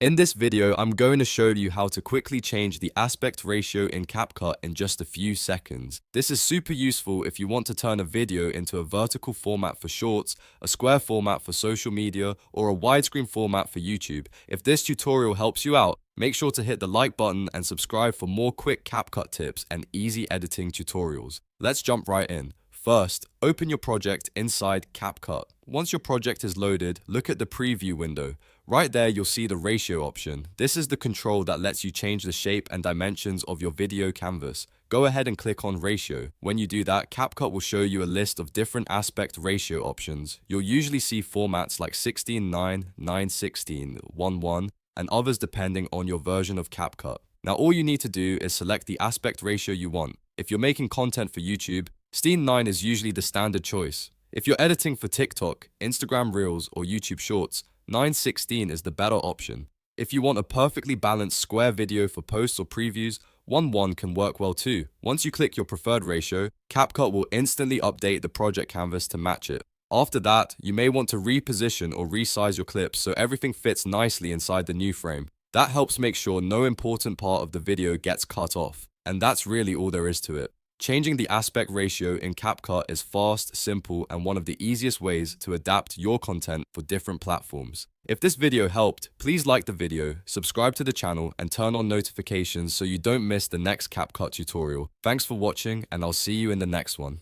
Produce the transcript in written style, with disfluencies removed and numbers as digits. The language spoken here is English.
In this video, I'm going to show you how to quickly change the aspect ratio in CapCut in just a few seconds. This is super useful if you want to turn a video into a vertical format for shorts, a square format for social media, or a widescreen format for YouTube. If this tutorial helps you out, make sure to hit the like button and subscribe for more quick CapCut tips and easy editing tutorials. Let's jump right in. First, open your project inside CapCut. Once your project is loaded, look at the preview window. Right there, you'll see the ratio option. This is the control that lets you change the shape and dimensions of your video canvas. Go ahead and click on ratio. When you do that, CapCut will show you a list of different aspect ratio options. You'll usually see formats like 16:9, 9:16, 1:1, and others depending on your version of CapCut. Now all you need to do is select the aspect ratio you want. If you're making content for YouTube, 16:9 is usually the standard choice. If you're editing for TikTok, Instagram Reels, or YouTube Shorts, 9:16 is the better option. If you want a perfectly balanced square video for posts or previews, 1:1 can work well too. Once you click your preferred ratio, CapCut will instantly update the project canvas to match it. After that, you may want to reposition or resize your clips so everything fits nicely inside the new frame. That helps make sure no important part of the video gets cut off. And that's really all there is to it. Changing the aspect ratio in CapCut is fast, simple, and one of the easiest ways to adapt your content for different platforms. If this video helped, please like the video, subscribe to the channel, and turn on notifications so you don't miss the next CapCut tutorial. Thanks for watching, and I'll see you in the next one.